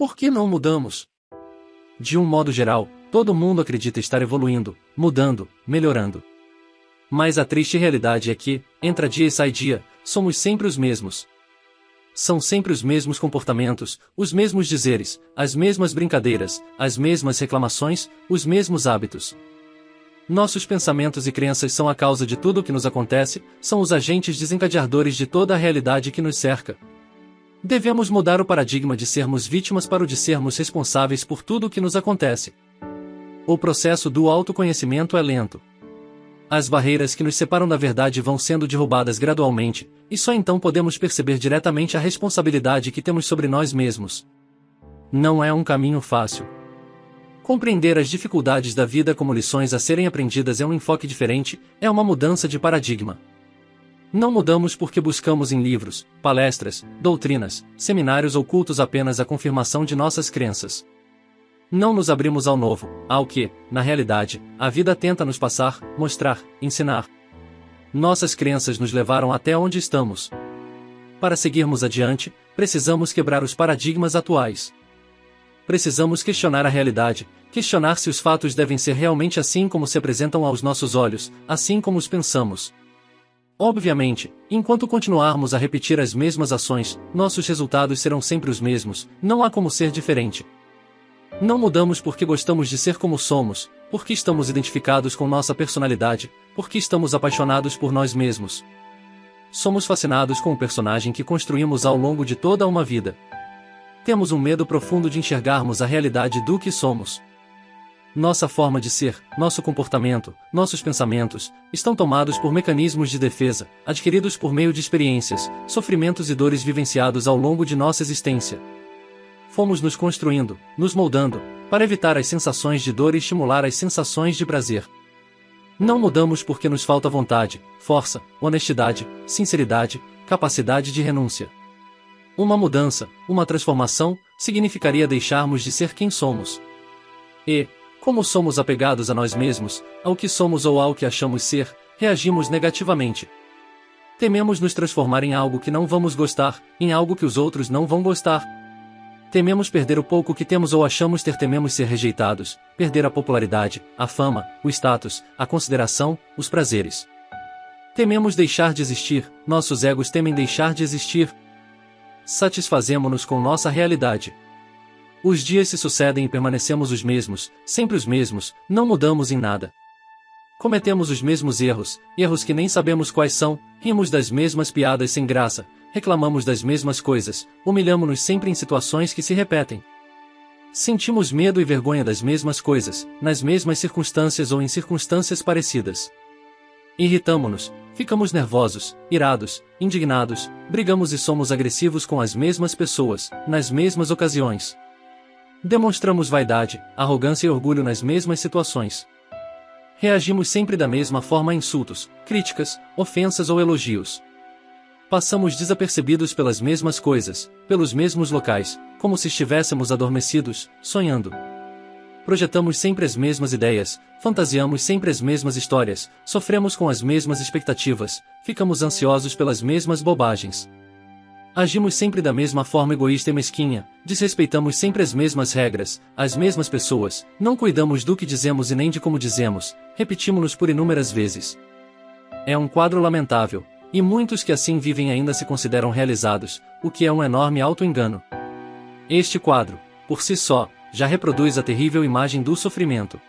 Por que não mudamos? De um modo geral, todo mundo acredita estar evoluindo, mudando, melhorando. Mas a triste realidade é que, entra dia e sai dia, somos sempre os mesmos. São sempre os mesmos comportamentos, os mesmos dizeres, as mesmas brincadeiras, as mesmas reclamações, os mesmos hábitos. Nossos pensamentos e crenças são a causa de tudo o que nos acontece, são os agentes desencadeadores de toda a realidade que nos cerca. Devemos mudar o paradigma de sermos vítimas para o de sermos responsáveis por tudo o que nos acontece. O processo do autoconhecimento é lento. As barreiras que nos separam da verdade vão sendo derrubadas gradualmente, e só então podemos perceber diretamente a responsabilidade que temos sobre nós mesmos. Não é um caminho fácil. Compreender as dificuldades da vida como lições a serem aprendidas é um enfoque diferente, é uma mudança de paradigma. Não mudamos porque buscamos em livros, palestras, doutrinas, seminários ou cultos apenas a confirmação de nossas crenças. Não nos abrimos ao novo, ao que, na realidade, a vida tenta nos passar, mostrar, ensinar. Nossas crenças nos levaram até onde estamos. Para seguirmos adiante, precisamos quebrar os paradigmas atuais. Precisamos questionar a realidade, questionar se os fatos devem ser realmente assim como se apresentam aos nossos olhos, assim como os pensamos. Obviamente, enquanto continuarmos a repetir as mesmas ações, nossos resultados serão sempre os mesmos, não há como ser diferente. Não mudamos porque gostamos de ser como somos, porque estamos identificados com nossa personalidade, porque estamos apaixonados por nós mesmos. Somos fascinados com o personagem que construímos ao longo de toda uma vida. Temos um medo profundo de enxergarmos a realidade do que somos. Nossa forma de ser, nosso comportamento, nossos pensamentos, estão tomados por mecanismos de defesa, adquiridos por meio de experiências, sofrimentos e dores vivenciados ao longo de nossa existência. Fomos nos construindo, nos moldando, para evitar as sensações de dor e estimular as sensações de prazer. Não mudamos porque nos falta vontade, força, honestidade, sinceridade, capacidade de renúncia. Uma mudança, uma transformação, significaria deixarmos de ser quem somos. E, como somos apegados a nós mesmos, ao que somos ou ao que achamos ser, reagimos negativamente. Tememos nos transformar em algo que não vamos gostar, em algo que os outros não vão gostar. Tememos perder o pouco que temos ou achamos ter, tememos ser rejeitados, perder a popularidade, a fama, o status, a consideração, os prazeres. Tememos deixar de existir, nossos egos temem deixar de existir. Satisfazemo-nos com nossa realidade. Os dias se sucedem e permanecemos os mesmos, sempre os mesmos, não mudamos em nada. Cometemos os mesmos erros, erros que nem sabemos quais são, rimos das mesmas piadas sem graça, reclamamos das mesmas coisas, humilhamo-nos sempre em situações que se repetem. Sentimos medo e vergonha das mesmas coisas, nas mesmas circunstâncias ou em circunstâncias parecidas. Irritamo-nos, ficamos nervosos, irados, indignados, brigamos e somos agressivos com as mesmas pessoas, nas mesmas ocasiões. Demonstramos vaidade, arrogância e orgulho nas mesmas situações. Reagimos sempre da mesma forma a insultos, críticas, ofensas ou elogios. Passamos desapercebidos pelas mesmas coisas, pelos mesmos locais, como se estivéssemos adormecidos, sonhando. Projetamos sempre as mesmas ideias, fantasiamos sempre as mesmas histórias, sofremos com as mesmas expectativas, ficamos ansiosos pelas mesmas bobagens. Agimos sempre da mesma forma egoísta e mesquinha, desrespeitamos sempre as mesmas regras, as mesmas pessoas, não cuidamos do que dizemos e nem de como dizemos, repetimos-nos por inúmeras vezes. É um quadro lamentável, e muitos que assim vivem ainda se consideram realizados, o que é um enorme auto-engano. Este quadro, por si só, já reproduz a terrível imagem do sofrimento.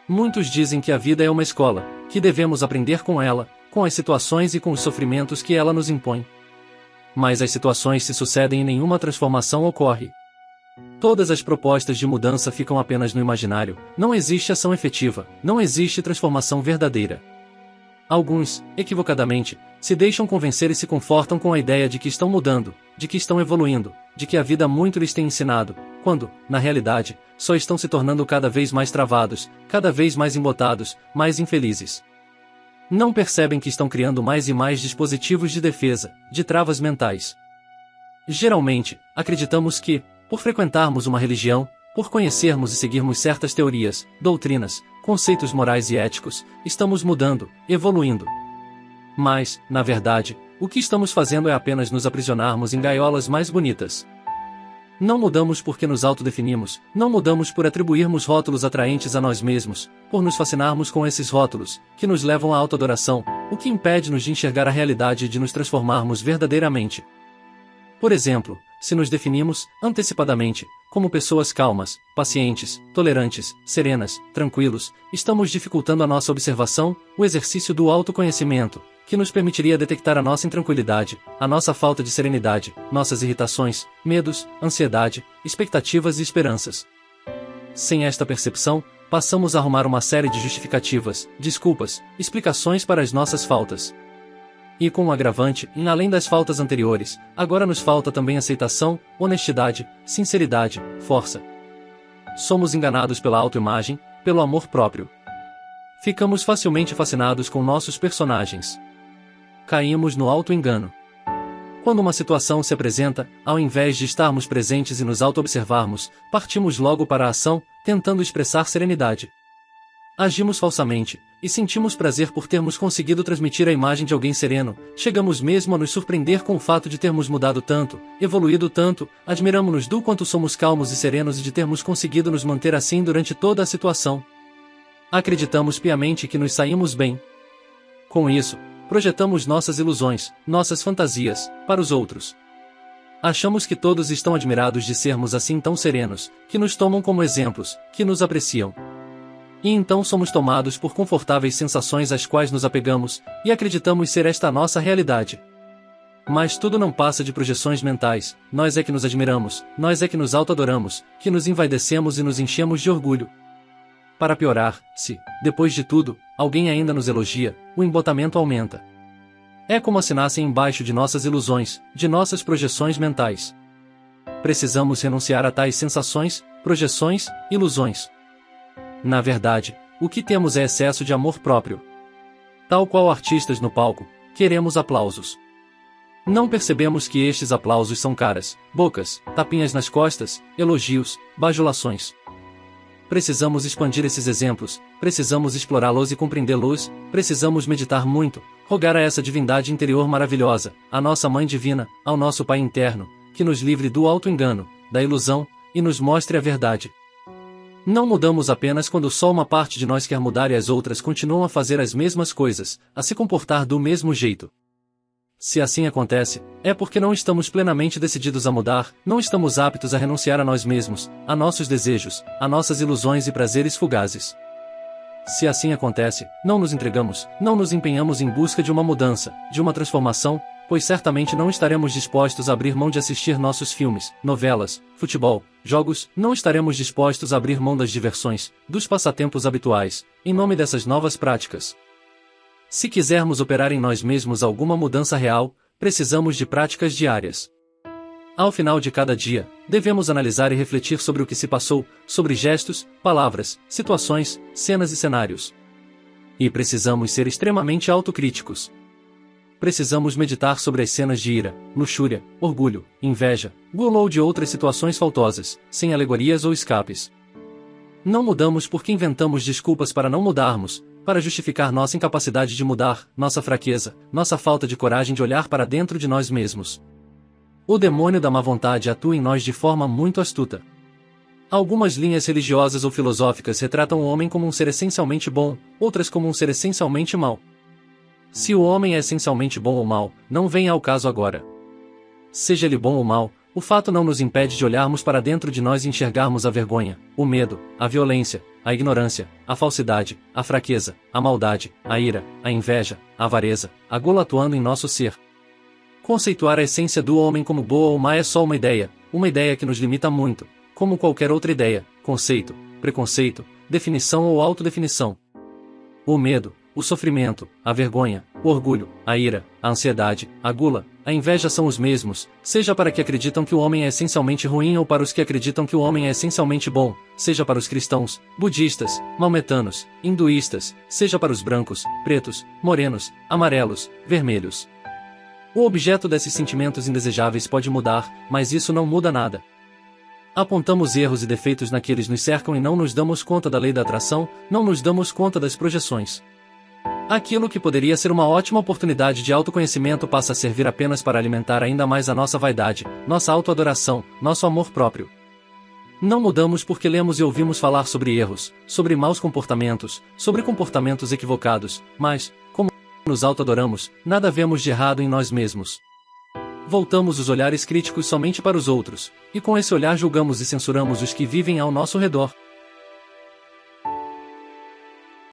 Muitos dizem que a vida é uma escola, que devemos aprender com ela, com as situações e com os sofrimentos que ela nos impõe. Mas as situações se sucedem e nenhuma transformação ocorre. Todas as propostas de mudança ficam apenas no imaginário, não existe ação efetiva, não existe transformação verdadeira. Alguns, equivocadamente, se deixam convencer e se confortam com a ideia de que estão mudando, de que estão evoluindo, de que a vida muito lhes tem ensinado, quando, na realidade, só estão se tornando cada vez mais travados, cada vez mais embotados, mais infelizes. Não percebem que estão criando mais e mais dispositivos de defesa, de travas mentais. Geralmente, acreditamos que, por frequentarmos uma religião, por conhecermos e seguirmos certas teorias, doutrinas, conceitos morais e éticos, estamos mudando, evoluindo. Mas, na verdade, o que estamos fazendo é apenas nos aprisionarmos em gaiolas mais bonitas. Não mudamos porque nos autodefinimos, não mudamos por atribuirmos rótulos atraentes a nós mesmos, por nos fascinarmos com esses rótulos, que nos levam à autoadoração, o que impede-nos de enxergar a realidade e de nos transformarmos verdadeiramente. Por exemplo, se nos definimos, antecipadamente, como pessoas calmas, pacientes, tolerantes, serenas, tranquilos, estamos dificultando a nossa observação, o exercício do autoconhecimento, que nos permitiria detectar a nossa intranquilidade, a nossa falta de serenidade, nossas irritações, medos, ansiedade, expectativas e esperanças. Sem esta percepção, passamos a arrumar uma série de justificativas, desculpas, explicações para as nossas faltas. E com um agravante, além das faltas anteriores, agora nos falta também aceitação, honestidade, sinceridade, força. Somos enganados pela autoimagem, pelo amor próprio. Ficamos facilmente fascinados com nossos personagens. Caímos no auto-engano. Quando uma situação se apresenta, ao invés de estarmos presentes e nos auto-observarmos, partimos logo para a ação, tentando expressar serenidade. Agimos falsamente, e sentimos prazer por termos conseguido transmitir a imagem de alguém sereno, chegamos mesmo a nos surpreender com o fato de termos mudado tanto, evoluído tanto, admiramos-nos do quanto somos calmos e serenos e de termos conseguido nos manter assim durante toda a situação. Acreditamos piamente que nos saímos bem. Com isso, projetamos nossas ilusões, nossas fantasias, para os outros. Achamos que todos estão admirados de sermos assim tão serenos, que nos tomam como exemplos, que nos apreciam. E então somos tomados por confortáveis sensações às quais nos apegamos, e acreditamos ser esta a nossa realidade. Mas tudo não passa de projeções mentais, nós é que nos admiramos, nós é que nos autoadoramos, que nos envaidecemos e nos enchemos de orgulho. Para piorar, se, depois de tudo, alguém ainda nos elogia, o embotamento aumenta. É como se nascem embaixo de nossas ilusões, de nossas projeções mentais. Precisamos renunciar a tais sensações, projeções, ilusões. Na verdade, o que temos é excesso de amor próprio. Tal qual artistas no palco, queremos aplausos. Não percebemos que estes aplausos são caras, bocas, tapinhas nas costas, elogios, bajulações. Precisamos expandir esses exemplos, precisamos explorá-los e compreendê-los, precisamos meditar muito, rogar a essa divindade interior maravilhosa, a nossa Mãe Divina, ao nosso Pai interno, que nos livre do auto-engano, da ilusão, e nos mostre a verdade. Não mudamos apenas quando só uma parte de nós quer mudar e as outras continuam a fazer as mesmas coisas, a se comportar do mesmo jeito. Se assim acontece, é porque não estamos plenamente decididos a mudar, não estamos aptos a renunciar a nós mesmos, a nossos desejos, a nossas ilusões e prazeres fugazes. Se assim acontece, não nos entregamos, não nos empenhamos em busca de uma mudança, de uma transformação, pois certamente não estaremos dispostos a abrir mão de assistir nossos filmes, novelas, futebol, jogos, não estaremos dispostos a abrir mão das diversões, dos passatempos habituais, em nome dessas novas práticas. Se quisermos operar em nós mesmos alguma mudança real, precisamos de práticas diárias. Ao final de cada dia, devemos analisar e refletir sobre o que se passou, sobre gestos, palavras, situações, cenas e cenários. E precisamos ser extremamente autocríticos. Precisamos meditar sobre as cenas de ira, luxúria, orgulho, inveja, gula ou de outras situações faltosas, sem alegorias ou escapes. Não mudamos porque inventamos desculpas para não mudarmos, para justificar nossa incapacidade de mudar, nossa fraqueza, nossa falta de coragem de olhar para dentro de nós mesmos. O demônio da má vontade atua em nós de forma muito astuta. Algumas linhas religiosas ou filosóficas retratam o homem como um ser essencialmente bom, outras como um ser essencialmente mau. Se o homem é essencialmente bom ou mau, não vem ao caso agora. Seja ele bom ou mau, o fato não nos impede de olharmos para dentro de nós e enxergarmos a vergonha, o medo, a violência, a ignorância, a falsidade, a fraqueza, a maldade, a ira, a inveja, a avareza, a gula atuando em nosso ser. Conceituar a essência do homem como boa ou má é só uma ideia que nos limita muito, como qualquer outra ideia, conceito, preconceito, definição ou autodefinição. O medo, o sofrimento, a vergonha, o orgulho, a ira, a ansiedade, a gula, a inveja são os mesmos, seja para que acreditam que o homem é essencialmente ruim ou para os que acreditam que o homem é essencialmente bom, seja para os cristãos, budistas, maometanos, hinduístas, seja para os brancos, pretos, morenos, amarelos, vermelhos. O objeto desses sentimentos indesejáveis pode mudar, mas isso não muda nada. Apontamos erros e defeitos naqueles que nos cercam e não nos damos conta da lei da atração, não nos damos conta das projeções. Aquilo que poderia ser uma ótima oportunidade de autoconhecimento passa a servir apenas para alimentar ainda mais a nossa vaidade, nossa autoadoração, nosso amor próprio. Não mudamos porque lemos e ouvimos falar sobre erros, sobre maus comportamentos, sobre comportamentos equivocados, mas, como nos autoadoramos, nada vemos de errado em nós mesmos. Voltamos os olhares críticos somente para os outros, e com esse olhar julgamos e censuramos os que vivem ao nosso redor.